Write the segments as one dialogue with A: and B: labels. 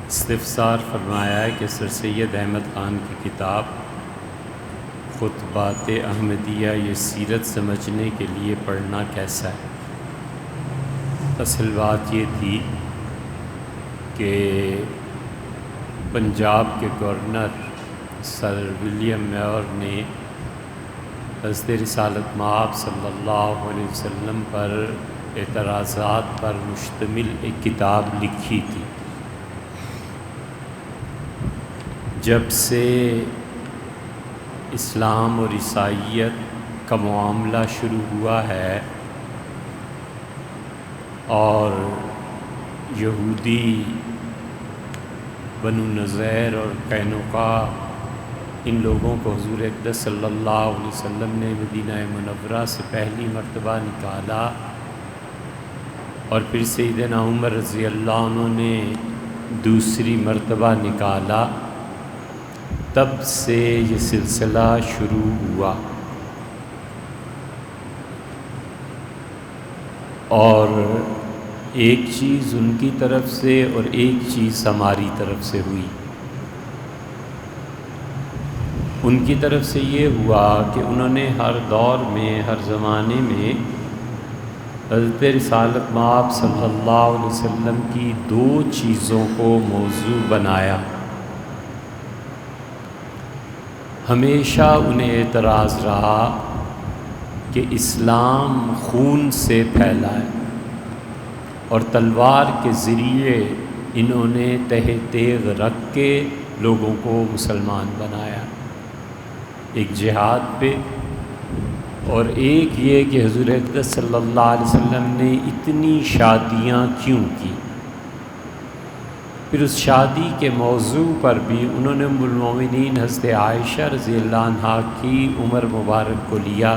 A: استفسار فرمایا ہے کہ سر سید احمد خان کی کتاب خطبات احمدیہ یہ سیرت سمجھنے کے لیے پڑھنا کیسا ہے؟ اصل بات یہ تھی کہ پنجاب کے گورنر سر ولیم میور نے حضرت رسالت مآب صلی اللہ علیہ وسلم پر اعتراضات پر مشتمل ایک کتاب لکھی تھی۔ جب سے اسلام اور عیسائیت کا معاملہ شروع ہوا ہے اور یہودی بنو نذیر اور قینقاع ان لوگوں کو حضور اقدس صلی اللہ علیہ وسلم نے مدینہ منورہ سے پہلی مرتبہ نکالا اور پھر سیدنا عمر رضی اللہ عنہ نے دوسری مرتبہ نکالا، تب سے یہ سلسلہ شروع ہوا اور ایک چیز ان کی طرف سے اور ایک چیز ہماری طرف سے ہوئی۔ ان کی طرف سے یہ ہوا کہ انہوں نے ہر دور میں ہر زمانے میں حضرت رسالت مآب صلی اللہ علیہ وسلم کی دو چیزوں کو موضوع بنایا۔ ہمیشہ انہیں اعتراض رہا کہ اسلام خون سے پھیلا ہے اور تلوار کے ذریعے انہوں نے تہ تیغ رکھ کے لوگوں کو مسلمان بنایا، ایک جہاد پہ اور ایک یہ کہ حضور اقدس صلی اللہ علیہ وسلم نے اتنی شادیاں کیوں کی۔ پھر اس شادی کے موضوع پر بھی انہوں نے ام المومنین حضرت عائشہ رضی اللہ عنہا کی عمر مبارک کو لیا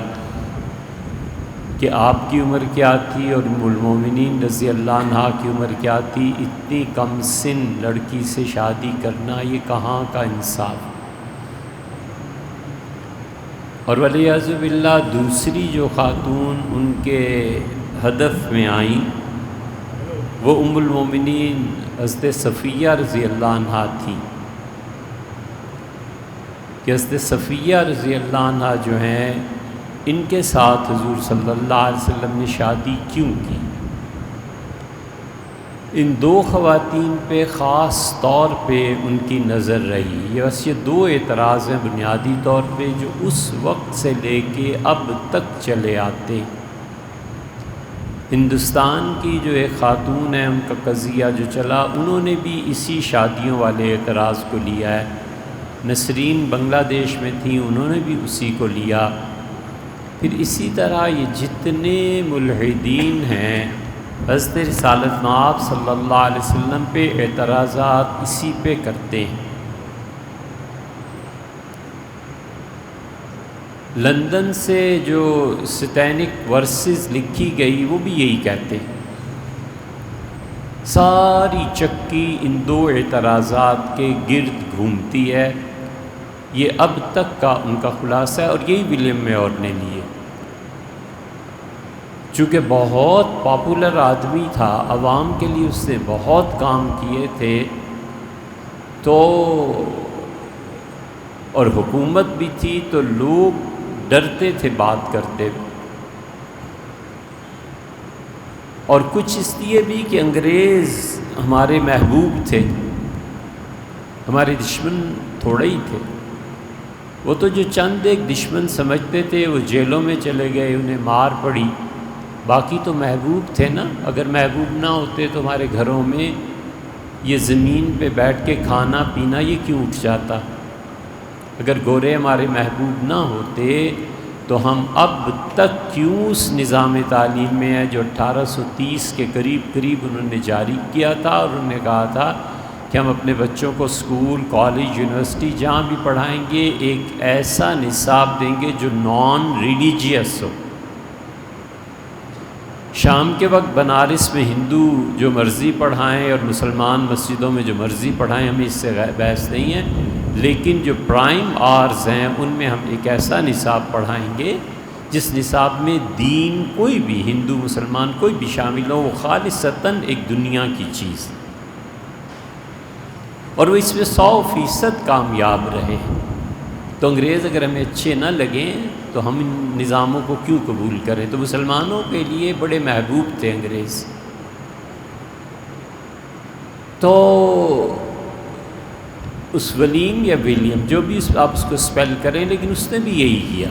A: کہ آپ کی عمر کیا تھی اور ام المومنین رضی اللہ عنہا کی عمر کیا تھی، اتنی کم سن لڑکی سے شادی کرنا یہ کہاں کا انصاف۔ اور والعیاذ باللہ دوسری جو خاتون ان کے ہدف میں آئیں وہ ام المومنین حضرت صفیہ رضی اللہ عنہا تھی کہ حضرت صفیہ رضی اللہ عنہا جو ہیں ان کے ساتھ حضور صلی اللہ علیہ وسلم نے شادی کیوں کی۔ ان دو خواتین پہ خاص طور پہ ان کی نظر رہی۔ یہ دو اعتراض ہیں بنیادی طور پہ جو اس وقت سے لے کے اب تک چلے آتے۔ ہندوستان کی جو ایک خاتون ہے ان کا قضیہ جو چلا، انہوں نے بھی اسی شادیوں والے اعتراض کو لیا ہے۔ نسرین بنگلہ دیش میں تھیں، انہوں نے بھی اسی کو لیا۔ پھر اسی طرح یہ جتنے ملحدین ہیں حضرت رسالت مآب صلی اللہ علیہ وسلم پہ اعتراضات اسی پہ کرتے ہیں۔ لندن سے جو سٹینک ورسز لکھی گئی وہ بھی یہی کہتے ہیں۔ ساری چکی ان دو اعتراضات کے گرد گھومتی ہے، یہ اب تک کا ان کا خلاصہ ہے، اور یہی ولیم میور نے لیے۔ چونکہ بہت پاپولر آدمی تھا، عوام کے لیے اس نے بہت کام کیے تھے، تو اور حکومت بھی تھی تو لوگ ڈرتے تھے بات کرتے، اور کچھ اس لیے بھی کہ انگریز ہمارے محبوب تھے، ہمارے دشمن تھوڑے ہی تھے۔ وہ تو جو چند ایک دشمن سمجھتے تھے وہ جیلوں میں چلے گئے، انہیں مار پڑی، باقی تو محبوب تھے نا۔ اگر محبوب نہ ہوتے تو ہمارے گھروں میں یہ زمین پہ بیٹھ کے کھانا پینا یہ کیوں اٹھ جاتا؟ اگر گورے ہمارے محبوب نہ ہوتے تو ہم اب تک کیوں اس نظام تعلیم میں ہے جو 1830 کے قریب انہوں نے جاری کیا تھا، اور انہوں نے کہا تھا کہ ہم اپنے بچوں کو اسکول، کالج، یونیورسٹی جہاں بھی پڑھائیں گے ایک ایسا نصاب دیں گے جو نان ریلیجیس ہو۔ شام کے وقت بنارس میں ہندو جو مرضی پڑھائیں اور مسلمان مسجدوں میں جو مرضی پڑھائیں، ہمیں اس سے بحث نہیں ہے، لیکن جو پرائم آورز ہیں ان میں ہم ایک ایسا نصاب پڑھائیں گے جس نصاب میں دین کوئی بھی ہندو مسلمان کوئی بھی شامل ہو، وہ خالصتاً ایک دنیا کی چیز۔ اور وہ اس میں 100% کامیاب رہے ہیں۔ تو انگریز اگر ہمیں اچھے نہ لگیں تو ہم ان نظاموں کو کیوں قبول کریں؟ تو مسلمانوں کے لیے بڑے محبوب تھے انگریز۔ تو اس ولیم یا ولیم جو بھی آپ اس کو اسپیل کریں، لیکن اس نے بھی یہی کیا۔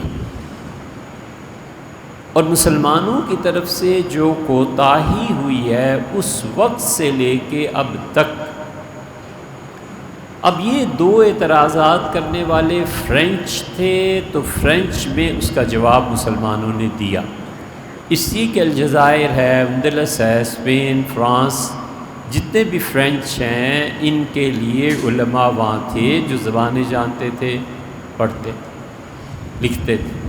A: اور مسلمانوں کی طرف سے جو کوتاہی ہوئی ہے اس وقت سے لے کے اب تک، اب یہ 2 اعتراضات کرنے والے فرینچ تھے، تو فرینچ میں اس کا جواب مسلمانوں نے دیا۔ اس لیے کہ الجزائر ہے، اندلس ہے، اسپین، فرانس، جتنے بھی فرینچ ہیں ان کے لیے علماء وہاں تھے جو زبانیں جانتے تھے، پڑھتے تھے، لکھتے تھے۔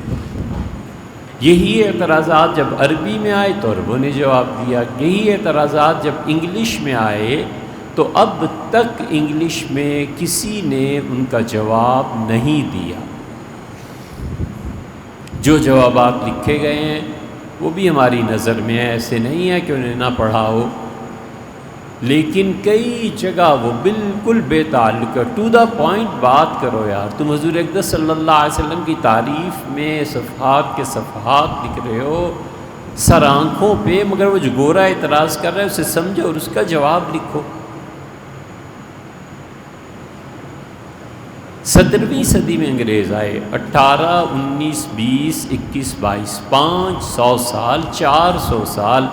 A: یہی اعتراضات جب عربی میں آئے تو عربوں نے جواب دیا، یہی اعتراضات جب انگلش میں آئے تو اب تک انگلش میں کسی نے ان کا جواب نہیں دیا۔ جو جوابات لکھے گئے ہیں وہ بھی ہماری نظر میں ہے، ایسے نہیں ہے کہ انہیں نہ پڑھا ہو، لیکن کئی جگہ وہ بالکل بے تعلق ہے۔ ٹو دا پوائنٹ بات کرو یار، تم حضور اقدس صلی اللہ علیہ وسلم کی تعریف میں صفحات کے صفحات لکھ رہے ہو سر آنکھوں پہ، مگر وہ جو گورا اعتراض کر رہا ہے اسے سمجھو اور اس کا جواب لکھو۔ 17ویں صدی میں انگریز آئے، 18، 19، 20، 21، 22، 500 سال، 400 سال،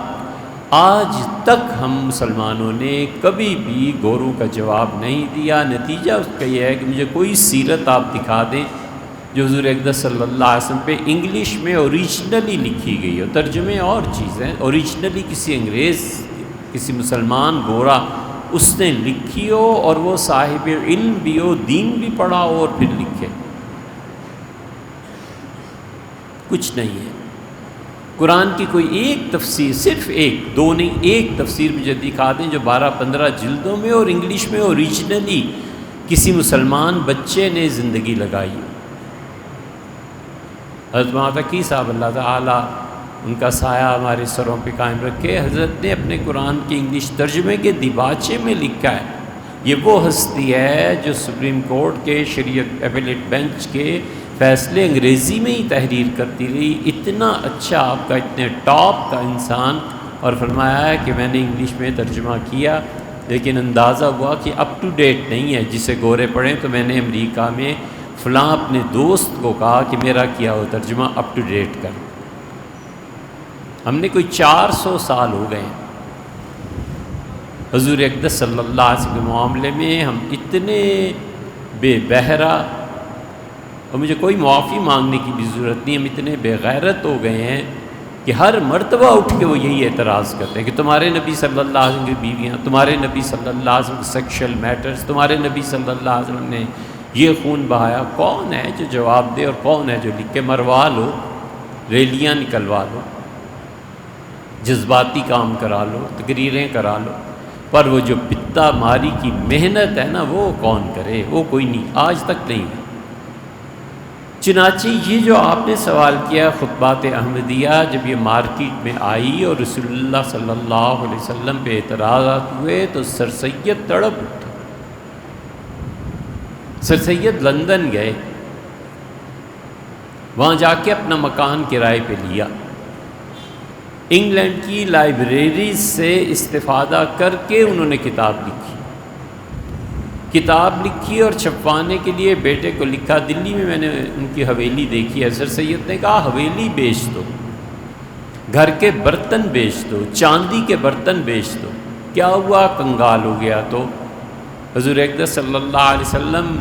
A: آج تک ہم مسلمانوں نے کبھی بھی گوروں کا جواب نہیں دیا۔ نتیجہ اس کا یہ ہے کہ مجھے کوئی سیرت آپ دکھا دیں جو حضور اقدس صلی اللہ علیہ وسلم پہ انگلش میں اوریجنلی لکھی گئی ہو۔ ترجمے اور چیزیں، اوریجنلی کسی انگریز، کسی مسلمان گورا اس نے لکھی ہو اور وہ صاحب علم بھی ہو، دین بھی پڑھا ہو اور پھر لکھے، کچھ نہیں ہے۔ قرآن کی کوئی ایک تفسیر، صرف ایک، 2 نہیں، ایک تفسیر مجھے دکھا دیں جو 12-15 جلدوں میں اور انگلش میں اوریجنلی کسی مسلمان بچے نے زندگی لگائی۔ حضرت مولانا تقی صاحب اللہ تعالیٰ ان کا سایہ ہمارے سروں پہ قائم رکھے، حضرت نے اپنے قرآن کے انگلش ترجمے کے دیباچے میں لکھا ہے۔ یہ وہ ہستی ہے جو سپریم کورٹ کے شریعت اپیلیٹ بینچ کے فیصلے انگریزی میں ہی تحریر کرتی رہی۔ اتنا اچھا آپ کا، اتنے ٹاپ کا انسان، اور فرمایا ہے کہ میں نے انگلش میں ترجمہ کیا لیکن اندازہ ہوا کہ اپ ٹو ڈیٹ نہیں ہے، جسے گورے پڑھیں، تو میں نے امریکہ میں فلاں اپنے دوست کو کہا کہ میرا کیا ہو ترجمہ اپ ٹو ڈیٹ کر۔ ہم نے کوئی 400 سال ہو گئے ہیں حضور اقدس صلی اللہ علیہ وسلم کے معاملے میں، ہم اتنے بے بہرا، اور مجھے کوئی معافی مانگنے کی بھی ضرورت نہیں، ہم اتنے بے غیرت ہو گئے ہیں کہ ہر مرتبہ اٹھ کے وہ یہی اعتراض کرتے ہیں کہ تمہارے نبی صلی اللہ علیہ وسلم کی بیویاں، تمہارے نبی صلی اللہ علیہ وسلم کے سیکشل میٹرز، تمہارے نبی صلی اللہ علیہ وسلم نے یہ خون بہایا۔ کون ہے جو جواب دے اور کون ہے جو لکھ کے؟ مروا لو، ریلیاں نکلوا لو، جذباتی کام کرا لو، تقریریں کرا لو، پر وہ جو پتا ماری کی محنت ہے نا، وہ کون کرے؟ وہ کوئی نہیں، آج تک نہیں ہے۔ چنانچہ یہ جو آپ نے سوال کیا خطبات احمدیہ جب یہ مارکیٹ میں آئی اور رسول اللہ صلی اللہ علیہ وسلم پہ اعتراضات ہوئے تو سر سید تڑپ اٹھے۔ سر سید لندن گئے، وہاں جا کے اپنا مکان کرائے پہ لیا، انگلینڈ کی لائبریریز سے استفادہ کر کے انہوں نے کتاب لکھی اور چھپوانے کے لیے بیٹے کو لکھا۔ دلی میں نے ان کی حویلی دیکھی ہے، سر سید نے کہا حویلی بیچ دو، گھر کے برتن بیچ دو، چاندی کے برتن بیچ دو۔ کیا ہوا؟ کنگال ہو گیا۔ تو حضور اقدس صلی اللہ علیہ وسلم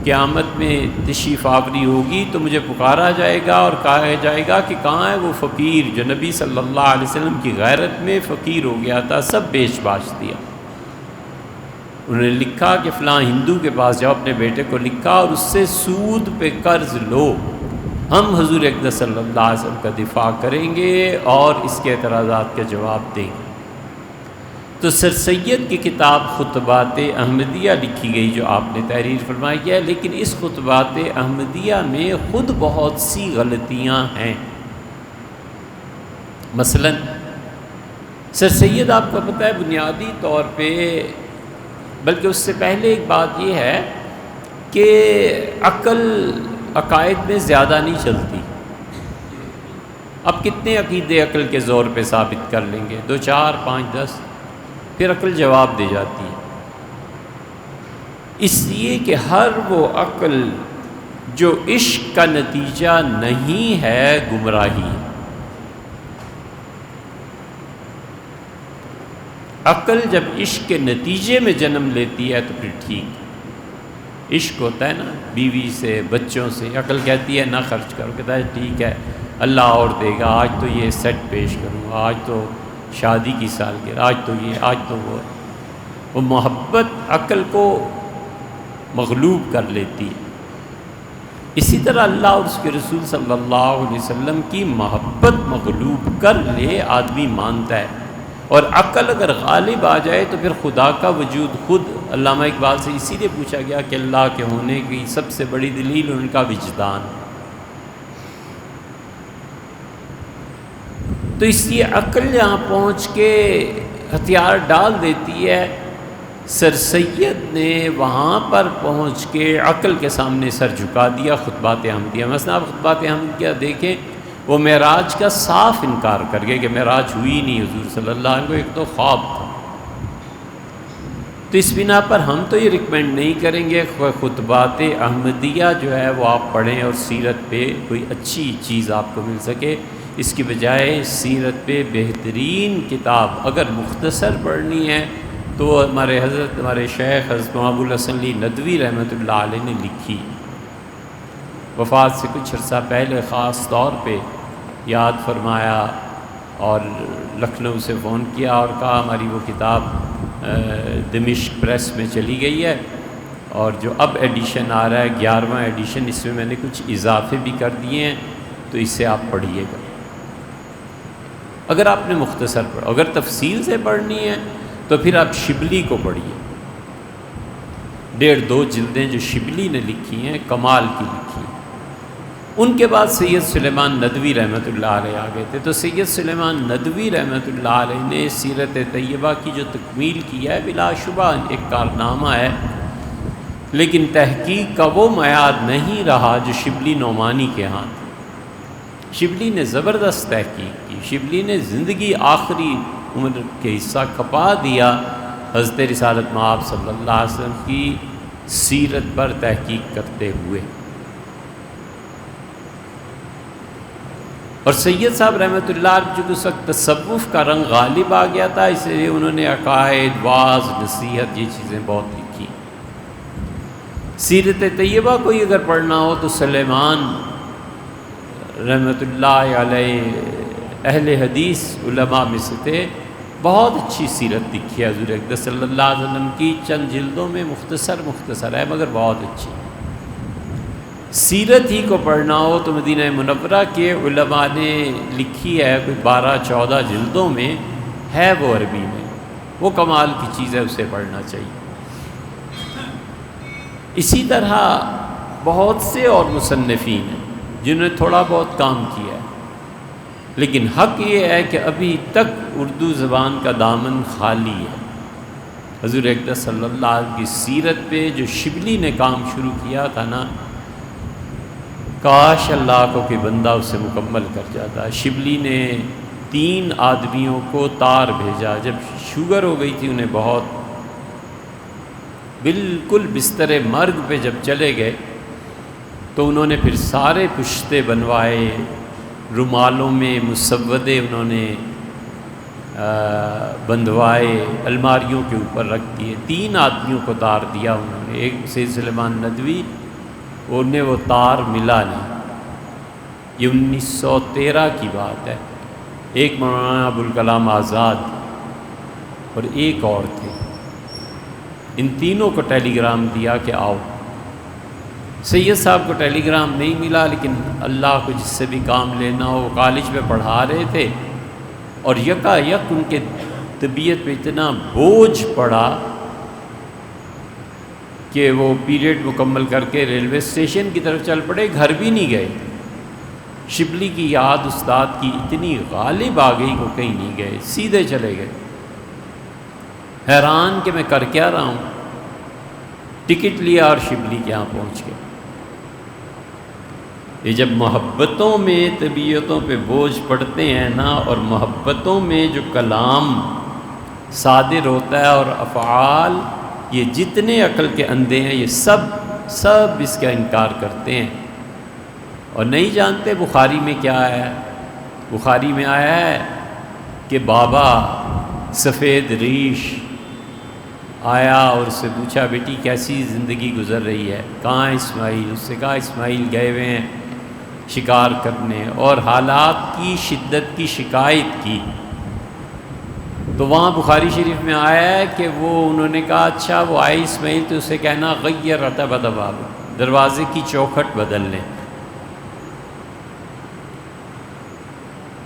A: قیامت میں تشریف آوری ہوگی تو مجھے پکارا جائے گا اور کہا جائے گا کہ کہاں ہے وہ فقیر جو نبی صلی اللہ علیہ وسلم کی غیرت میں فقیر ہو گیا تھا، سب بیچ باچ دیا۔ انہوں نے لکھا کہ فلاں ہندو کے پاس جاؤ، اپنے بیٹے کو لکھا، اور اس سے سود پہ قرض لو، ہم حضور اقدس صلی اللہ علیہ وسلم کا دفاع کریں گے اور اس کے اعتراضات کا جواب دیں گے۔ تو سر سید کی کتاب خطبات احمدیہ لکھی گئی جو آپ نے تحریر فرمائی ہے، لیکن اس خطبات احمدیہ میں خود بہت سی غلطیاں ہیں۔ مثلا سر سید آپ کو پتہ ہے بنیادی طور پہ بلکہ اس سے پہلے ایک بات یہ ہے کہ عقل عقائد میں زیادہ نہیں چلتی. اب کتنے عقیدے عقل کے زور پہ ثابت کر لیں گے؟ 2 4 5 10، پھر عقل جواب دے جاتی ہے. اس لیے کہ ہر وہ عقل جو عشق کا نتیجہ نہیں ہے گمراہی ہے. عقل جب عشق کے نتیجے میں جنم لیتی ہے تو پھر ٹھیک. عشق ہوتا ہے نا بیوی سے، بچوں سے، عقل کہتی ہے نہ خرچ کرو، کہتا ہے ٹھیک ہے اللہ اور دے گا، آج تو یہ سیٹ پیش کروں گا، آج تو شادی کی سالگرہ، آج تو یہ، آج تو وہ محبت عقل کو مغلوب کر لیتی ہے. اسی طرح اللہ اور اس کے رسول صلی اللہ علیہ وسلم کی محبت مغلوب کر لے آدمی مانتا ہے. اور عقل اگر غالب آ جائے تو پھر خدا کا وجود خود. علامہ اقبال سے اسی لیے پوچھا گیا کہ اللہ کے ہونے کی سب سے بڑی دلیل ان کا وجدان. تو اس لیے عقل یہاں پہنچ کے ہتھیار ڈال دیتی ہے. سر سید نے وہاں پر پہنچ کے عقل کے سامنے سر جھکا دیا خطبات احمدیہ. مثلا آپ خطبات احمدیہ دیکھیں، وہ معراج کا صاف انکار کر گئے کہ معراج ہوئی نہیں حضور صلی اللہ علیہ وسلم کو، ایک تو خواب تھا. تو اس بنا پر ہم تو یہ ریکمینڈ نہیں کریں گے خطبات احمدیہ جو ہے وہ آپ پڑھیں اور سیرت پہ کوئی اچھی چیز آپ کو مل سکے. اس کی بجائے سیرت پہ بہترین کتاب اگر مختصر پڑھنی ہے تو ہمارے حضرت، ہمارے شیخ حضرت ابو الحسن علی ندوی رحمۃ اللہ علیہ نے لکھی. وفات سے کچھ عرصہ پہلے خاص طور پہ یاد فرمایا اور لکھنؤ سے فون کیا اور کہا ہماری وہ کتاب دمشق پریس میں چلی گئی ہے اور جو اب ایڈیشن آ رہا ہے 11واں ایڈیشن، اس میں نے کچھ اضافے بھی کر دیے ہیں تو اس سے آپ پڑھیے گا. اگر آپ نے مختصر پڑھا، اگر تفصیل سے پڑھنی ہے تو پھر آپ شبلی کو پڑھیے. 1.5-2 جلدیں جو شبلی نے لکھی ہیں کمال کی لکھی ہیں. ان کے بعد سید سلیمان ندوی رحمۃ اللہ علیہ آ گئے تھے. تو سید سلیمان ندوی رحمۃ اللہ علیہ نے سیرت طیبہ کی جو تکمیل کی ہے بلا شبہ ایک کارنامہ ہے، لیکن تحقیق کا وہ معیار نہیں رہا جو شبلی نعمانی کے ہاں تھے. شبلی نے زبردست تحقیق کی. شبلی نے زندگی آخری عمر کے حصہ کھپا دیا حضرت رسالت مآب صلی اللہ علیہ وسلم کی سیرت پر تحقیق کرتے ہوئے. اور سید صاحب رحمۃ اللہ علیہ چونکہ اس وقت تصوف کا رنگ غالب آ گیا تھا، اس لیے انہوں نے عقائد، واعظ، نصیحت یہ چیزیں بہت لکھی. سیرت طیبہ کوئی اگر پڑھنا ہو تو سلیمان رحمۃ اللہ علیہ اہل حدیث علماء میں سے تھے. بہت اچھی سیرت لکھی ہے حضور اقدس صلی اللہ علیہ وسلم کی، چند جلدوں میں مختصر ہے مگر بہت اچھی. سیرت ہی کو پڑھنا ہو تو مدینہ منورہ کے علماء نے لکھی ہے، کوئی 12-14 جلدوں میں ہے، وہ عربی میں. وہ کمال کی چیز ہے، اسے پڑھنا چاہیے. اسی طرح بہت سے اور مصنفین ہیں جنہوں نے تھوڑا بہت کام کیا ہے، لیکن حق یہ ہے کہ ابھی تک اردو زبان کا دامن خالی ہے. حضور اقدس صلی اللہ علیہ وسلم کی سیرت پہ جو شبلی نے کام شروع کیا تھا نا، کاش اللہ کو کہ بندہ اسے مکمل کر جاتا. شبلی نے 3 آدمیوں کو تار بھیجا. جب شوگر ہو گئی تھی انہیں بہت، بالکل بستر مرگ پہ جب چلے گئے تو انہوں نے پھر سارے پشتے بنوائے، رومالوں میں مسودے انہوں نے بندھوائے، الماریوں کے اوپر رکھ دیے. 3 آدمیوں کو تار دیا انہوں نے. ایک سید سلیمان ندوی، انہیں وہ تار ملا نہیں. یہ 1913 کی بات ہے. ایک مولانا ابوالکلام آزاد اور ایک اور تھے. ان تینوں کو ٹیلی گرام دیا کہ آؤ. سید صاحب کو ٹیلی گرام نہیں ملا، لیکن اللہ کو جس سے بھی کام لینا ہو. وہ کالج میں پڑھا رہے تھے اور یکا یک ان کے طبیعت پہ اتنا بوجھ پڑا کہ وہ پیریڈ مکمل کر کے ریلوے اسٹیشن کی طرف چل پڑے. گھر بھی نہیں گئے. شبلی کی یاد استاد کی اتنی غالب آ گئی کہ کہیں نہیں گئے، سیدھے چلے گئے. حیران کہ میں کر کیا رہا ہوں. ٹکٹ لیا اور شبلی کے یہاں پہنچ گئے۔ یہ جب محبتوں میں طبیعتوں پہ بوجھ پڑتے ہیں نا، اور محبتوں میں جو کلام صادر ہوتا ہے اور افعال، یہ جتنے عقل کے اندھے ہیں یہ سب اس کا انکار کرتے ہیں اور نہیں جانتے بخاری میں کیا ہے۔ بخاری میں آیا ہے کہ بابا سفید ریش آیا اور اس سے پوچھا بیٹی کیسی زندگی گزر رہی ہے، کہاں ہے اسماعیل؟ اس سے کہا اسماعیل گئے ہوئے ہیں شکار کرنے، اور حالات کی شدت کی شکایت کی۔ تو وہاں بخاری شریف میں آیا ہے کہ وہ انہوں نے کہا اچھا وہ آئے اسماعیل تو اسے کہنا غیر رتب باب، دروازے کی چوکھٹ بدل لیں۔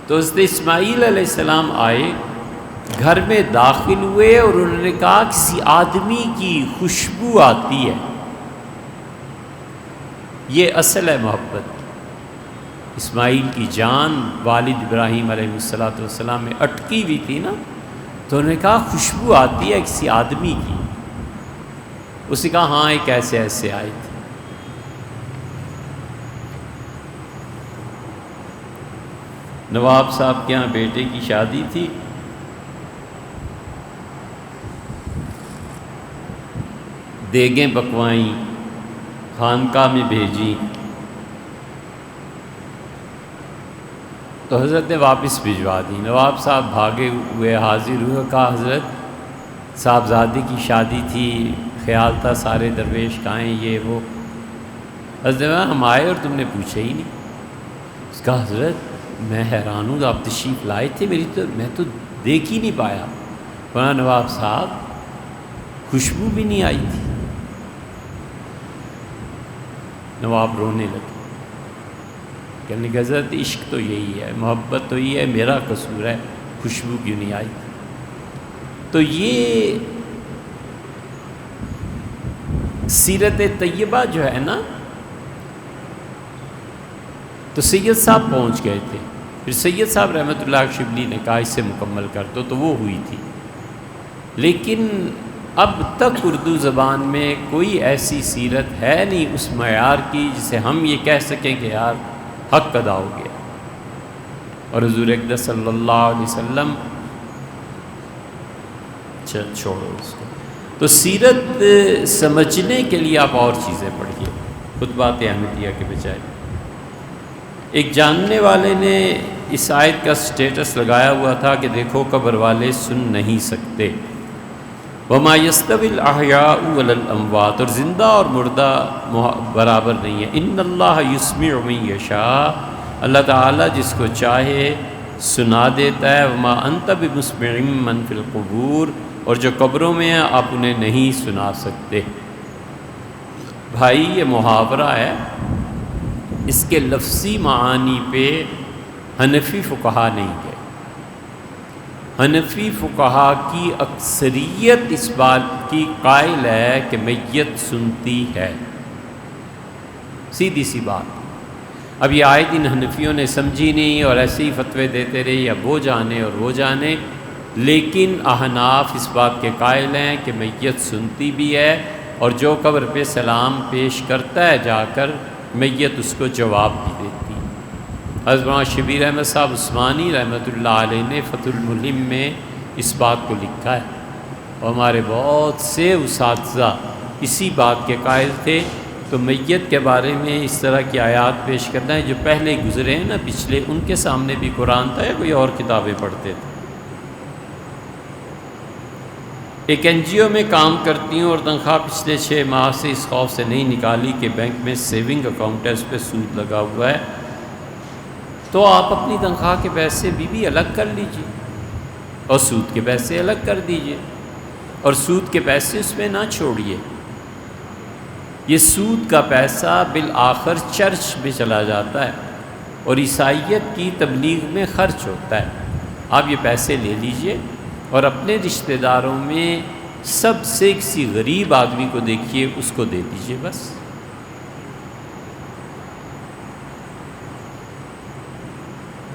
A: تو حضرت اسماعیل علیہ السلام آئے، گھر میں داخل ہوئے اور انہوں نے کہا کسی آدمی کی خوشبو آتی ہے۔ یہ اصل ہے محبت۔ اسماعیل کی جان والد ابراہیم علیہ السلام میں اٹکی ہوئی تھی نا، تو انہوں نے کہا خوشبو آتی ہے کسی آدمی کی۔ اس نے کہا ہاں ایک ایسے آئی تھی۔ نواب صاحب کے یہاں بیٹے کی شادی تھی، دیگیں پکوائیں، خانقاہ میں بھیجی، تو حضرت نے واپس بھجوا دی۔ نواب صاحب بھاگے ہوئے حاضر ہوئے، کہا حضرت صاحبزادے کی شادی تھی، خیال تھا سارے درویش کہاں ہیں یہ وہ۔ حضرت نے کہا ہم آئے اور تم نے پوچھا ہی نہیں۔ اس کا حضرت میں حیران ہوں، آپ تشریف لائے تھے، میں تو دیکھ ہی نہیں پایا۔ فرمایا نواب صاحب خوشبو بھی نہیں آئی تھی۔ نواب رونے لگے، کہنے کہ حضرت عشق تو یہی ہے، محبت تو یہ ہے، میرا قصور ہے، خوشبو کیوں نہیں آئی؟ تو یہ سیرت طیبہ جو ہے نا، تو سید صاحب پہنچ گئے تھے، پھر سید صاحب رحمۃ اللہ شبلی نے کہا اس سے مکمل کر دو، تو وہ ہوئی تھی۔ لیکن اب تک اردو زبان میں کوئی ایسی سیرت ہے نہیں اس معیار کی جسے ہم یہ کہہ سکیں کہ یار حق ادا ہو گیا۔ اور حضور اقدس صلی اللہ علیہ وسلم، چھوڑو اس کو۔ تو سیرت سمجھنے کے لیے آپ اور چیزیں پڑھیے، خطبات احمدیہ کے بجائے۔ ایک جاننے والے نے اس آیت کا سٹیٹس لگایا ہوا تھا کہ دیکھو قبر والے سن نہیں سکتے، وما يستوي الاحياء ولا الاموات، اور زندہ اور مردہ برابر نہیں ہے۔ ان اللہ يسمع من یشاء، اللہ تعالیٰ جس کو چاہے سنا دیتا ہے۔ وما انت بمسمع من فی القبور، اور جو قبروں میں ہیں آپ انہیں نہیں سنا سکتے۔ بھائی یہ محاورہ ہے، اس کے لفظی معانی پہ حنفی فقہا نہیں گئے۔ حنفی فقہا کی اکثریت اس بات کی قائل ہے کہ میت سنتی ہے، سیدھی سی بات۔ اب یہ آیت ان حنفیوں نے سمجھی نہیں اور ایسے ہی فتوے دیتے رہے، یا وہ جانے اور وہ جانے، لیکن احناف اس بات کے قائل ہیں کہ میت سنتی بھی ہے، اور جو قبر پہ سلام پیش کرتا ہے جا کر میت اس کو جواب بھی دیتی ہے۔ حضرت شبیر احمد صاحب عثمانی رحمۃ اللہ علیہ نے فتح الملہم میں اس بات کو لکھا ہے، اور ہمارے بہت سے اساتذہ اسی بات کے قائل تھے۔ تو میت کے بارے میں اس طرح کی آیات پیش کرنا ہے، جو پہلے گزرے ہیں نا پچھلے، ان کے سامنے بھی قرآن تھا یا کوئی اور کتابیں پڑھتے تھے۔ ایک این جی او میں کام کرتی ہوں اور تنخواہ پچھلے 6 ماہ سے اس خوف سے نہیں نکالی کہ بینک میں سیونگ اکاؤنٹ ہے، اس پہ سود لگا ہوا ہے، تو آپ اپنی تنخواہ کے پیسے بھی الگ کر لیجئے اور سود کے پیسے الگ کر دیجئے، اور سود کے پیسے اس میں نہ چھوڑیے۔ یہ سود کا پیسہ بالآخر چرچ میں چلا جاتا ہے اور عیسائیت کی تبلیغ میں خرچ ہوتا ہے۔ آپ یہ پیسے لے لیجئے اور اپنے رشتہ داروں میں سب سے کسی غریب آدمی کو دیکھیے، اس کو دے دیجئے بس۔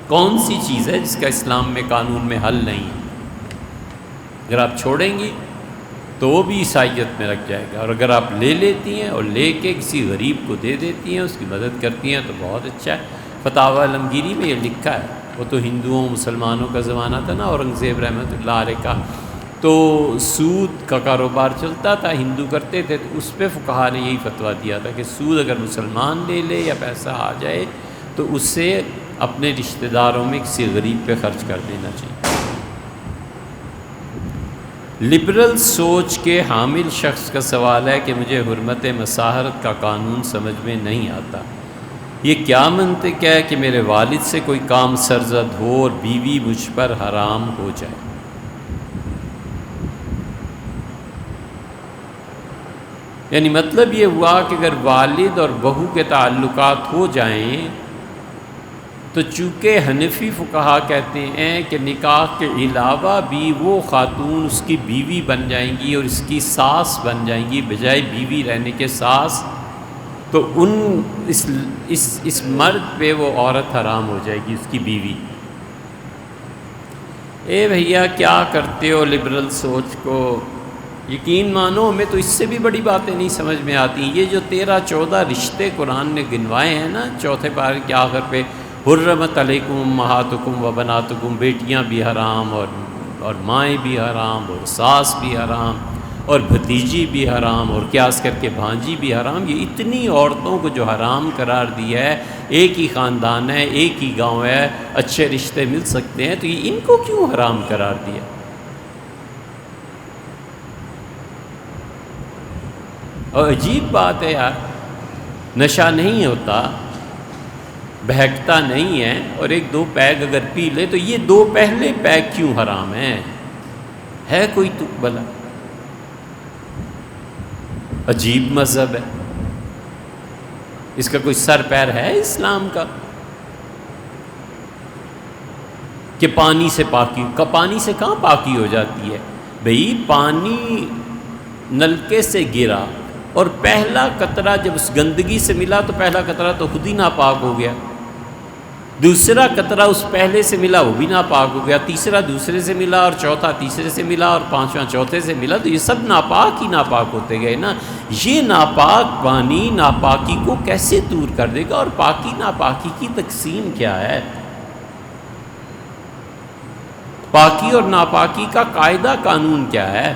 A: کون سی چیز ہے جس کا اسلام میں قانون میں حل نہیں ہے؟ اگر آپ چھوڑیں گی تو وہ بھی عیسائیت میں رکھ جائے گا، اور اگر آپ لے لیتی ہیں اور لے کے کسی غریب کو دے دیتی ہیں، اس کی مدد کرتی ہیں تو بہت اچھا ہے۔ فتاوی علمگیری میں یہ لکھا ہے، وہ تو ہندوؤں مسلمانوں کا زمانہ تھا نا، اورنگزیب رحمۃ اللہ علیہ کا، تو سود کا کاروبار چلتا تھا، ہندو کرتے تھے، تو اس پہ فقہا نے یہی فتویٰ دیا تھا کہ سود اگر مسلمان لے لے یا پیسہ آ جائے تو اس سے اپنے رشتہ داروں میں کسی غریب پہ خرچ کر دینا چاہیے۔ لبرل سوچ کے حامل شخص کا سوال ہے کہ مجھے حرمت مساہرت کا قانون سمجھ میں نہیں آتا، یہ کیا منطق ہے کہ میرے والد سے کوئی کام سرزد ہو اور بیوی مجھ پر حرام ہو جائے؟ یعنی مطلب یہ ہوا کہ اگر والد اور بہو کے تعلقات ہو جائیں تو چونکہ حنفی فقہا کہتے ہیں کہ نکاح کے علاوہ بھی وہ خاتون اس کی بیوی بن جائیں گی اور اس کی ساس بن جائیں گی، بجائے بیوی رہنے کے ساس، تو اس مرد پہ وہ عورت حرام ہو جائے گی، اس کی بیوی۔ اے بھیا کیا کرتے ہو لبرل سوچ کو؟ یقین مانو ہمیں تو اس سے بھی بڑی باتیں نہیں سمجھ میں آتی۔ یہ جو 13-14 رشتے قرآن نے گنوائے ہیں نا، چوتھے پارے کے آخر پہ، حرمت علیکم امہاتکم و بناتکم، بیٹیاں بھی حرام اور مائیں بھی حرام اور ساس بھی حرام اور بھتیجی بھی حرام اور قیاس کر کے بھانجی بھی حرام، یہ اتنی عورتوں کو جو حرام قرار دیا ہے، ایک ہی خاندان ہے، ایک ہی گاؤں ہے، اچھے رشتے مل سکتے ہیں، تو یہ ان کو کیوں حرام قرار دیا؟ اور عجیب بات ہے یار، نشہ نہیں ہوتا، بہکتا نہیں ہے، اور 1-2 پیگ اگر پی لے تو یہ 2 پہلے پیگ کیوں حرام ہیں؟ ہے کوئی تک بلا؟ عجیب مذہب ہے، اس کا کوئی سر پیر ہے اسلام کا؟ کہ پانی سے پاکی، پانی سے کہاں پاکی ہو جاتی ہے بھئی؟ پانی نلکے سے گرا اور پہلا قطرہ جب اس گندگی سے ملا تو پہلا قطرہ تو خود ہی ناپاک ہو گیا، دوسرا قطرہ اس پہلے سے ملا وہ بھی ناپاک ہو گیا، تیسرا دوسرے سے ملا اور چوتھا تیسرے سے ملا اور پانچواں چوتھے سے ملا، تو یہ سب ناپاک ہی ناپاک ہوتے گئے نا۔ یہ ناپاک پانی ناپاکی کو کیسے دور کر دے گا؟ اور پاکی ناپاکی کی تقسیم کیا ہے؟ پاکی اور ناپاکی کا قاعدہ قانون کیا ہے؟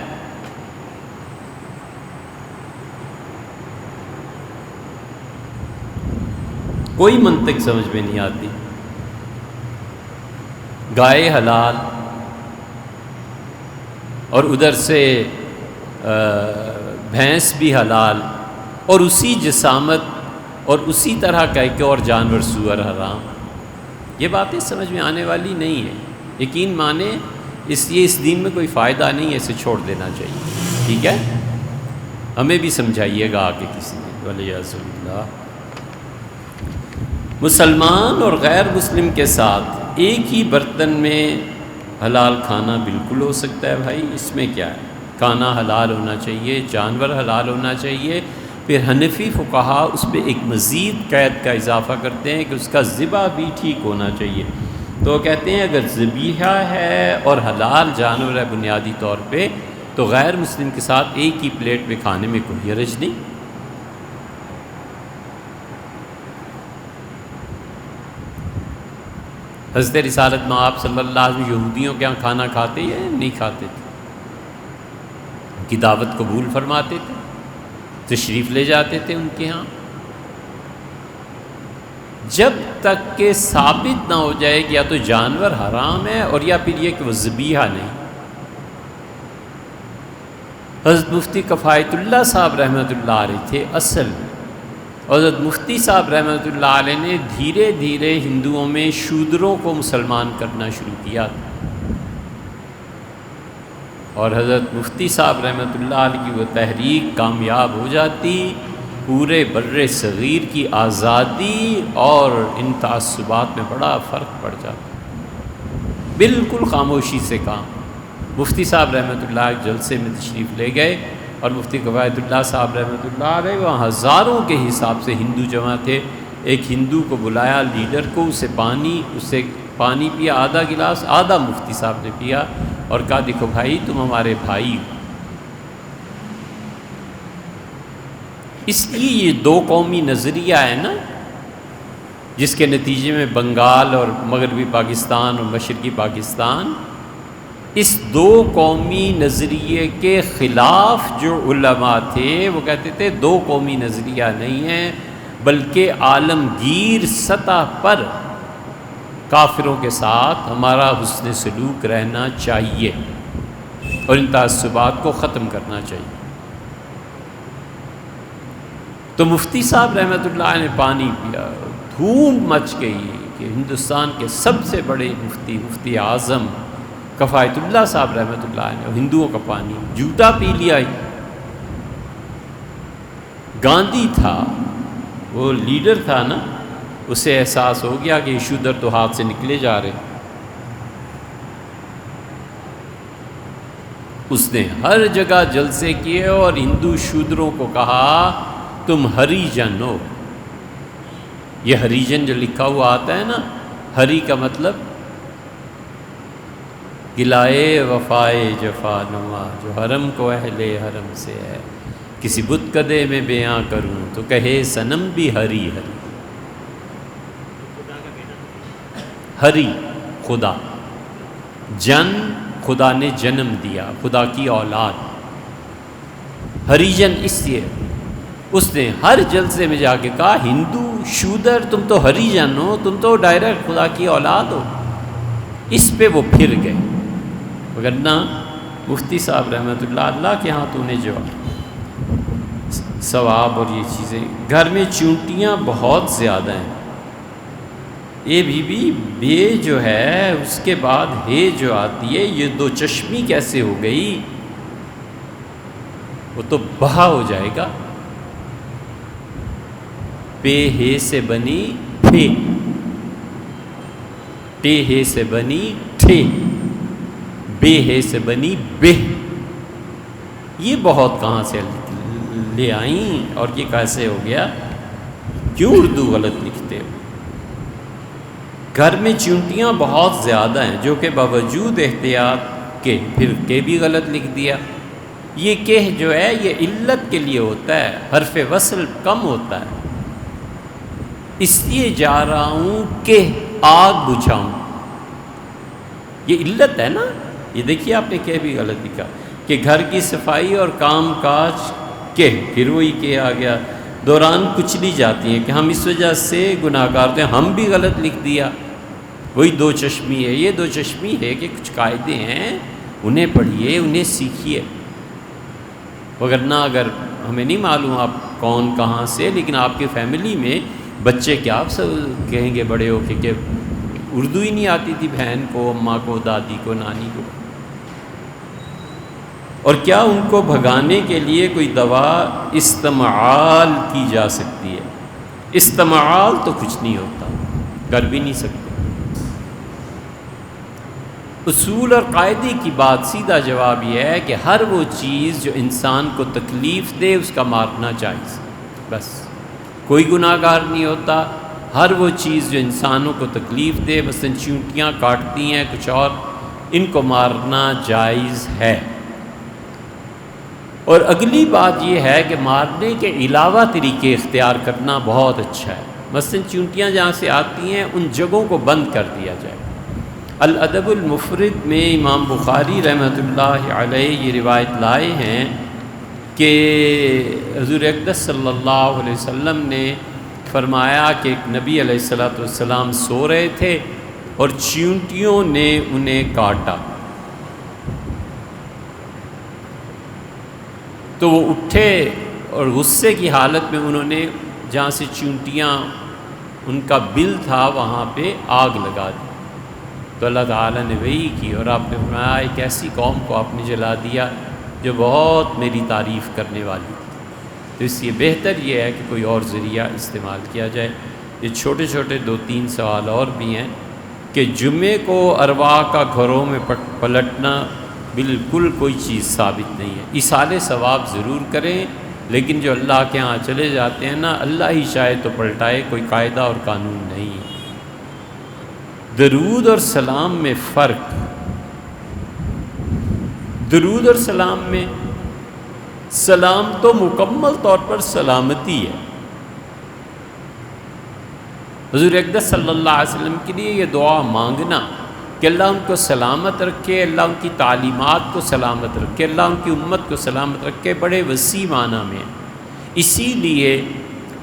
A: کوئی منطق سمجھ میں نہیں آتی۔ گائے حلال اور ادھر سے بھینس بھی حلال، اور اسی جسامت اور اسی طرح کا ایک اور جانور سور حرام۔ یہ باتیں سمجھ میں آنے والی نہیں ہے، یقین مانے اس دین میں کوئی فائدہ نہیں ہے، اسے چھوڑ دینا چاہیے، ٹھیک ہے؟ ہمیں بھی سمجھائیے گا آگے کسی نے، ولیعذ باللہ۔ مسلمان اور غیر مسلم کے ساتھ ایک ہی برتن میں حلال کھانا بالکل ہو سکتا ہے بھائی، اس میں کیا ہے؟ کھانا حلال ہونا چاہیے، جانور حلال ہونا چاہیے۔ پھر حنفی فقہا اس پہ ایک مزید قید کا اضافہ کرتے ہیں کہ اس کا ذبح بھی ٹھیک ہونا چاہیے۔ تو وہ کہتے ہیں اگر ذبیحہ ہے اور حلال جانور ہے بنیادی طور پہ، تو غیر مسلم کے ساتھ ایک ہی پلیٹ میں کھانے میں کوئی حرج نہیں۔ حضرت رسالت مآب صلی اللہ علیہ وسلم یہودیوں کے ہاں کھانا کھاتے یا نہیں کھاتے تھے؟ ان کی دعوت قبول فرماتے تھے، تشریف لے جاتے تھے ان کے ہاں، جب تک کہ ثابت نہ ہو جائے کہ یا تو جانور حرام ہے اور یا پھر یہ کہ وہ ذبیحہ نہیں۔ حضرت مفتی کفایت اللہ صاحب رحمۃ اللہ علیہ تھے اصل میں، حضرت مفتی صاحب رحمۃ اللہ علیہ نے دھیرے دھیرے ہندوؤں میں شودروں کو مسلمان کرنا شروع کیا تھا، اور حضرت مفتی صاحب رحمۃ اللہ علیہ کی وہ تحریک کامیاب ہو جاتی، پورے بر صغیر کی آزادی اور ان تعصبات میں بڑا فرق پڑ جاتا، بالکل خاموشی سے کام۔ مفتی صاحب رحمۃ اللہ ایک جلسے میں تشریف لے گئے، اور مفتی کفایت اللہ صاحب رحمۃ اللہ علیہ وہاں ہزاروں کے حساب سے ہندو جمع تھے۔ ایک ہندو کو بلایا لیڈر کو، اسے پانی پیا آدھا گلاس، آدھا مفتی صاحب نے پیا اور کہا دیکھو بھائی تم ہمارے بھائی ہو، اس لیے یہ دو قومی نظریہ ہے نا، جس کے نتیجے میں بنگال اور مغربی پاکستان اور مشرقی پاکستان، اس دو قومی نظریے کے خلاف جو علماء تھے وہ کہتے تھے دو قومی نظریہ نہیں ہے، بلکہ عالمگیر سطح پر کافروں کے ساتھ ہمارا حسن سلوک رہنا چاہیے اور ان تعصبات کو ختم کرنا چاہیے۔ تو مفتی صاحب رحمۃ اللہ نے پانی پیا، دھوم مچ گئی کہ ہندوستان کے سب سے بڑے مفتی اعظم کفایت اللہ صاحب رحمۃ اللہ نے ہندوؤں کا پانی جھوٹا پی لیا۔ گاندھی تھا، وہ لیڈر تھا نا، اسے احساس ہو گیا کہ شودر تو ہاتھ سے نکلے جا رہے، اس نے ہر جگہ جلسے کیے اور ہندو شودروں کو کہا تم ہریجن ہو۔ یہ ہریجن جو لکھا ہوا آتا ہے نا، ہری کا مطلب گلائے وفائے جفا نما، جو حرم کو اہل حرم سے ہے، کسی بت کدے میں بیاں کروں تو کہے صنم بھی ہری ہری۔ ہری خدا، جن خدا نے جنم دیا، خدا کی اولاد، ہریجن اس لیے اس نے ہر جلسے میں جا کے کہا ہندو شودر تم تو ہریجن ہو، تم تو ڈائریکٹ خدا کی اولاد ہو۔ اس پہ وہ پھر گئے، وگرنہ مفتی صاحب رحمۃ اللہ کے ہاں تو نے جو ثواب اور یہ چیزیں، گھر میں چونٹیاں بہت زیادہ ہیں، اے بھی بے جو ہے اس کے بعد ہے جو آتی ہے، یہ دو چشمی کیسے ہو گئی؟ وہ تو بہا ہو جائے گا۔ پے ہے سے بنی پھے، ٹے ہے سے بنی ٹھے، بے ہے سے بنی بے، یہ بہت کہاں سے لے آئیں اور یہ کیسے ہو گیا؟ کیوں اردو غلط لکھتے ہو؟ گھر میں چونٹیاں بہت زیادہ ہیں، جو کہ باوجود احتیاط کے پھر کے بھی غلط لکھ دیا۔ یہ کہ جو ہے یہ علت کے لیے ہوتا ہے، حرف وصل کم ہوتا ہے، اس لیے جا رہا ہوں کہ آگ بجھاؤں، یہ علت ہے نا۔ یہ دیکھیے آپ نے کہ بھی غلط لکھا کہ گھر کی صفائی اور کام کاج کے، پھر وہی کہ آ گیا، دوران کچلی جاتی ہیں کہ ہم اس وجہ سے گناہ گار تھے، ہم بھی غلط لکھ دیا۔ وہی دو چشمی ہے، یہ دو چشمی ہے کہ کچھ قاعدے ہیں، انہیں پڑھیے، انہیں سیکھیے، وگرنہ اگر ہمیں نہیں معلوم آپ کون کہاں سے، لیکن آپ کی فیملی میں بچے کیا آپ سب کہیں گے بڑے ہو کے کہ اردو ہی نہیں آتی تھی بہن کو، اماں کو، دادی کو، نانی کو۔ اور کیا ان کو بھگانے کے لیے کوئی دوا استعمال کی جا سکتی ہے؟ استعمال تو کچھ نہیں ہوتا، کر بھی نہیں سکتے۔ اصول اور قاعدے کی بات سیدھا جواب یہ ہے کہ ہر وہ چیز جو انسان کو تکلیف دے اس کا مارنا جائز، بس کوئی گناہ گار نہیں ہوتا۔ ہر وہ چیز جو انسانوں کو تکلیف دے، مثلا چونٹیاں کاٹتی ہیں کچھ اور، ان کو مارنا جائز ہے۔ اور اگلی بات یہ ہے کہ مارنے کے علاوہ طریقے اختیار کرنا بہت اچھا ہے، مثلا چونٹیاں جہاں سے آتی ہیں ان جگہوں کو بند کر دیا جائے۔ الادب المفرد میں امام بخاری رحمۃ اللہ علیہ یہ روایت لائے ہیں کہ حضور اقدس صلی اللہ علیہ وسلم نے فرمایا کہ ایک نبی علیہ الصلوۃ والسلام سو رہے تھے اور چیونٹیوں نے انہیں کاٹا، تو وہ اٹھے اور غصے کی حالت میں انہوں نے جہاں سے چونٹیاں ان کا بل تھا وہاں پہ آگ لگا دی۔ تو اللہ تعالیٰ نے وہی کی اور آپ نے فرمایا ایک ایسی قوم کو آپ نے جلا دیا جو بہت میری تعریف کرنے والی تھی۔ تو اس لیے بہتر یہ ہے کہ کوئی اور ذریعہ استعمال کیا جائے۔ یہ چھوٹے چھوٹے 2-3 سوال اور بھی ہیں کہ جمعے کو ارواح کا گھروں میں پلٹنا بالکل کوئی چیز ثابت نہیں ہے۔ ایصال ثواب ضرور کریں، لیکن جو اللہ کے ہاں چلے جاتے ہیں نا، اللہ ہی چاہے تو پلٹائے، کوئی قاعدہ اور قانون نہیں ہے۔ درود اور سلام میں فرق، درود اور سلام میں سلام تو مکمل طور پر سلامتی ہے۔ حضور اقدس صلی اللہ علیہ وسلم کے لیے یہ دعا مانگنا کہ اللہ ان کو سلامت رکھے، اللہ ان کی تعلیمات کو سلامت رکھے، اللہ ان کی امت کو سلامت رکھے، بڑے وسیع معنی میں ہے۔ اسی لیے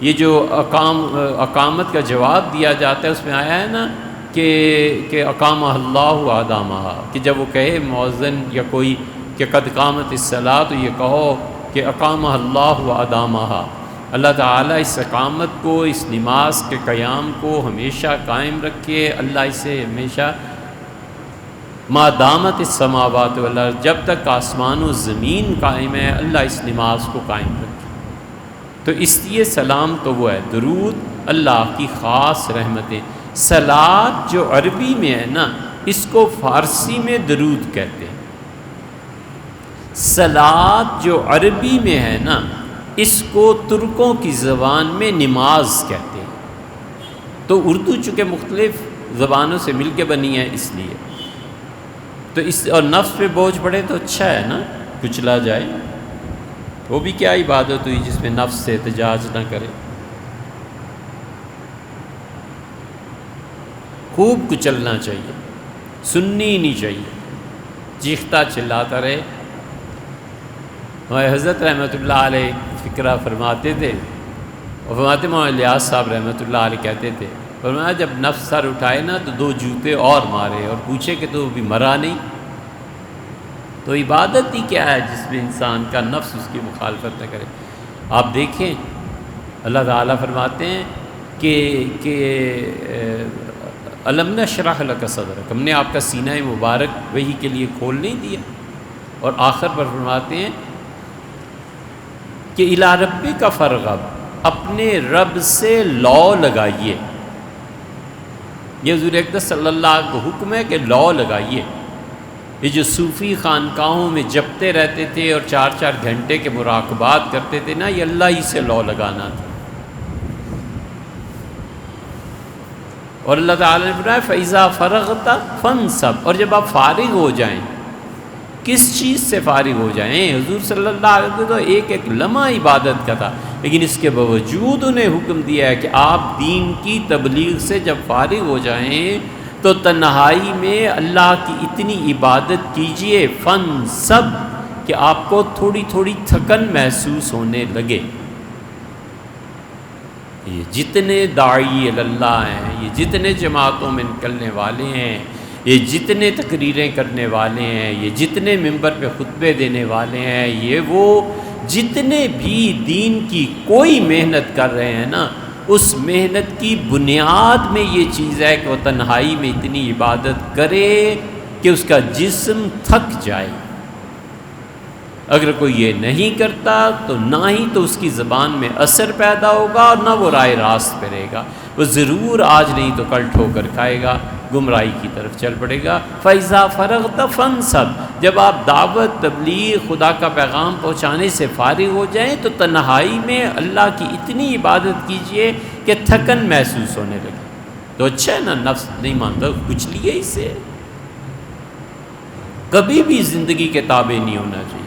A: یہ جو اقامت کا جواب دیا جاتا ہے اس میں آیا ہے نا کہ اقامہ اللہ و ادامہ، کہ جب وہ کہے مؤذن یا کوئی کہ قد قامت الصلاۃ، تو یہ کہو کہ اقامہ اللہ و ادامہ، اللہ تعالیٰ اس اقامت کو، اس نماز کے قیام کو ہمیشہ قائم رکھے، اللہ اسے ہمیشہ ما دامت السماوات والارض، جب تک آسمان و زمین قائم ہے اللہ اس نماز کو قائم رکھے۔ تو اس لیے سلام تو وہ ہے، درود اللہ کی خاص رحمتیں۔ صلاۃ جو عربی میں ہے نا، اس کو فارسی میں درود کہتے ہیں۔ صلاۃ جو عربی میں ہے نا، اس کو ترکوں کی زبان میں نماز کہتے ہیں۔ تو اردو چونکہ مختلف زبانوں سے مل کے بنی ہے اس لیے تو اور نفس پہ بوجھ پڑے تو اچھا ہے نا، کچلا جائے، وہ بھی کیا عبادت ہوئی جس میں نفس سے احتجاج نہ کرے۔ خوب کچلنا چاہیے، سننی نہیں چاہیے، چیختا چلاتا رہے۔ ہمارے حضرت رحمۃ اللہ علیہ فکرہ فرماتے تھے، اور فرماتے مولانا الیاس صاحب رحمۃ اللہ علیہ کہتے تھے، فرمایا جب نفس سر اٹھائے نا تو 2 جوتے اور مارے اور پوچھے کہ تو ابھی مرا نہیں۔ تو عبادت ہی کیا ہے جس میں انسان کا نفس اس کی مخالفت نہ کرے۔ آپ دیکھیں اللہ تعالیٰ فرماتے ہیں کہ الم نشرح لک صدرک، ہم نے آپ کا سینہ مبارک وحی کے لیے کھول نہیں دیا۔ اور آخر پر فرماتے ہیں کہ الی ربک فرغب، اپنے رب سے لو لگائیے۔ یہ حضور اقدس صلی اللہ علیہ وسلم کو حکم ہے کہ لو لگائیے۔ یہ جو صوفی خانقاہوں میں جپتے رہتے تھے اور 4 گھنٹے کے مراقبات کرتے تھے نا، یہ اللہ ہی سے لو لگانا تھا۔ اور اللہ تعالیٰ نے فرمایا فَإِذَا فَرَغْتَ فَانْصَبْ، اور جب آپ فارغ ہو جائیں، کس چیز سے فارغ ہو جائیں؟ حضور صلی اللہ علیہ وسلم تو ایک لمحہ عبادت کا تھا، لیکن اس کے باوجود انہیں حکم دیا ہے کہ آپ دین کی تبلیغ سے جب فارغ ہو جائیں تو تنہائی میں اللہ کی اتنی عبادت کیجئے فَانْصَبْ، کہ آپ کو تھوڑی تھوڑی تھکن محسوس ہونے لگے۔ یہ جتنے داعی اللہ ہیں، یہ جتنے جماعتوں میں نکلنے والے ہیں، یہ جتنے تقریریں کرنے والے ہیں، یہ جتنے ممبر پہ خطبے دینے والے ہیں، یہ وہ جتنے بھی دین کی کوئی محنت کر رہے ہیں نا، اس محنت کی بنیاد میں یہ چیز ہے کہ وہ تنہائی میں اتنی عبادت کرے کہ اس کا جسم تھک جائے۔ اگر کوئی یہ نہیں کرتا تو نہ ہی تو اس کی زبان میں اثر پیدا ہوگا اور نہ وہ رائے راست پہ رہے گا، وہ ضرور آج نہیں تو کل ٹھوکر کھائے گا، گمراہی کی طرف چل پڑے گا۔ فَإِذَا فَرَغْتَ فَانْصَبْ، جب آپ دعوت، تبلیغ، خدا کا پیغام پہنچانے سے فارغ ہو جائیں تو تنہائی میں اللہ کی اتنی عبادت کیجئے کہ تھکن محسوس ہونے لگے۔ تو اچھا ہے نا، نفس نہیں مانتا کچھ لیے اسے، کبھی بھی زندگی کے تابع نہیں ہونا چاہیے۔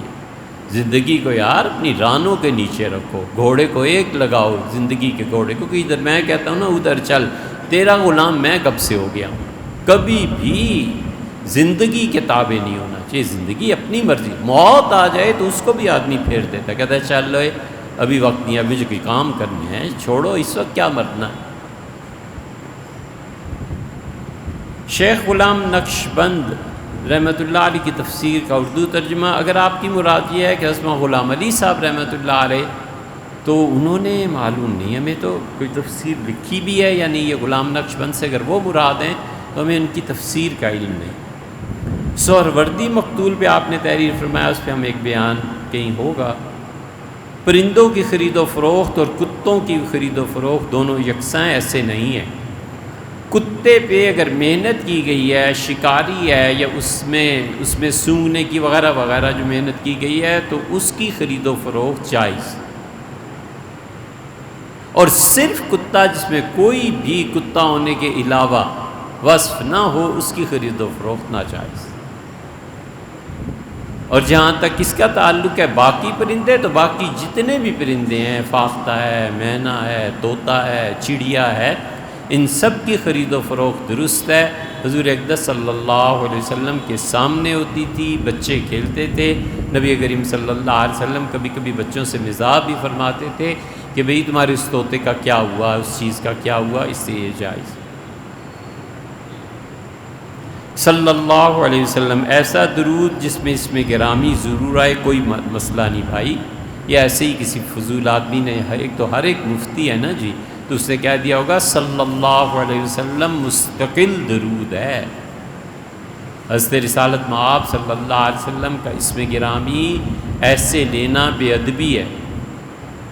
A: زندگی کو یار اپنی رانوں کے نیچے رکھو، گھوڑے کو ایک لگاؤ، زندگی کے گھوڑے کو، کہ ادھر میں کہتا ہوں نا ادھر چل، تیرا غلام میں کب سے ہو گیا ہوں۔ کبھی بھی زندگی کے تابع نہیں ہونا چاہیے، زندگی اپنی مرضی، موت آ جائے تو اس کو بھی آدمی پھیر دیتا ہے، کہتا ہے چل لو ابھی وقت نہیں، ابھی جو کوئی کام کرنے ہیں چھوڑو، اس وقت کیا مرنا۔ شیخ غلام نقشبند رحمۃ اللہ علیہ کی تفسیر کا اردو ترجمہ، اگر آپ کی مراد یہ ہے کہ حضرت غلام علی صاحب رحمۃ اللہ علیہ، تو انہوں نے معلوم نہیں ہمیں تو کوئی تفسیر لکھی بھی ہے یا نہیں، یہ غلام نقشبند سے اگر وہ مراد ہیں تو ہمیں ان کی تفسیر کا علم نہیں۔ سہروردی مقتول پہ آپ نے تحریر فرمایا، اس پہ ہم ایک بیان کہیں ہوگا۔ پرندوں کی خرید و فروخت اور کتوں کی خرید و فروخت دونوں یکساں ایسے نہیں ہیں۔ کتے پہ اگر محنت کی گئی ہے، شکاری ہے، یا اس میں سونگنے کی وغیرہ وغیرہ جو محنت کی گئی ہے تو اس کی خرید و فروخت جائز، اور صرف کتا جس میں کوئی بھی کتا ہونے کے علاوہ وصف نہ ہو، اس کی خرید و فروخت ناجائز۔ اور جہاں تک اس کا تعلق ہے باقی پرندے، تو باقی جتنے بھی پرندے ہیں، فاختہ ہے، مینا ہے، طوطا ہے، چڑیا ہے، ان سب کی خرید و فروخت درست ہے۔ حضور اقدس صلی اللہ علیہ وسلم کے سامنے ہوتی تھی، بچے کھیلتے تھے۔ نبی کریم صلی اللہ علیہ وسلم کبھی کبھی بچوں سے مزاح بھی فرماتے تھے کہ بھئی تمہارے اس طوطے کا کیا ہوا، اس چیز کا کیا ہوا، اس سے یہ جائز۔ صلی اللہ علیہ وسلم ایسا درود جس میں اس میں گرامی ضرور آئے، کوئی مسئلہ نہیں بھائی، یہ ایسے ہی کسی فضول آدمی نے، ہر ایک مفتی ہے نا جی، تو اس نے کہہ دیا ہوگا صلی اللہ علیہ وسلم مستقل درود ہے۔ حضرت رسالت مآب صلی اللہ علیہ وسلم کا اسم گرامی ایسے لینا بے ادبی ہے۔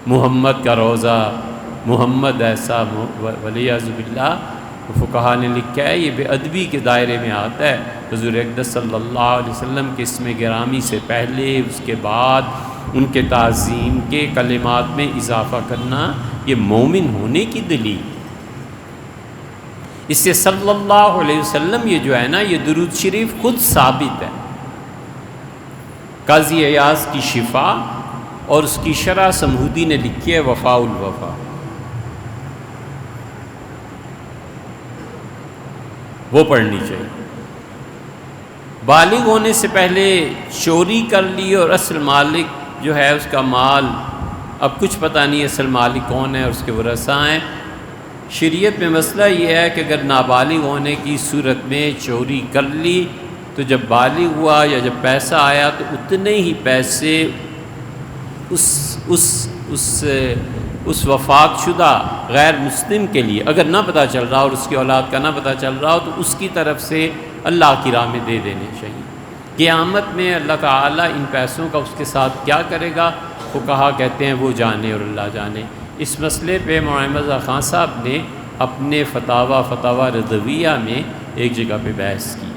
A: محمد کا روضہ، محمد ایسا، والعیاذ باللہ، فقہا نے لکھا ہے یہ بے ادبی کے دائرے میں آتا ہے۔ حضور اقدس صلی اللہ علیہ وسلم کے اسم گرامی سے پہلے، اس کے بعد ان کے تعظیم کے کلمات میں اضافہ کرنا یہ مومن ہونے کی دلیل۔ اس سے صلی اللہ علیہ وسلم یہ جو ہے نا، یہ درود شریف خود ثابت ہے۔ قاضی ایاز کی شفا اور اس کی شرح سمہودی نے لکھی ہے وفاء الوفا۔ وہ پڑھنی چاہیے۔ بالغ ہونے سے پہلے چوری کر لی اور اصل مالک جو ہے اس کا مال، اب کچھ پتہ نہیں اصل مالک کون ہے اور اس کے ورثاء ہیں۔ شریعت میں مسئلہ یہ ہے کہ اگر نابالغ ہونے کی صورت میں چوری کر لی تو جب بالغ ہوا یا جب پیسہ آیا تو اتنے ہی پیسے اس وفات شدہ غیر مسلم کے لیے، اگر نہ پتہ چل رہا اور اس کی اولاد کا نہ پتہ چل رہا ہو، تو اس کی طرف سے اللہ کی راہ میں دے دینے چاہیے۔ قیامت میں اللہ تعالیٰ ان پیسوں کا اس کے ساتھ کیا کرے گا، فقہا کہتے ہیں وہ جانے اور اللہ جانے۔ اس مسئلے پہ مولانا رضا خان صاحب نے اپنے فتاوی رضویہ میں ایک جگہ پہ بحث کی۔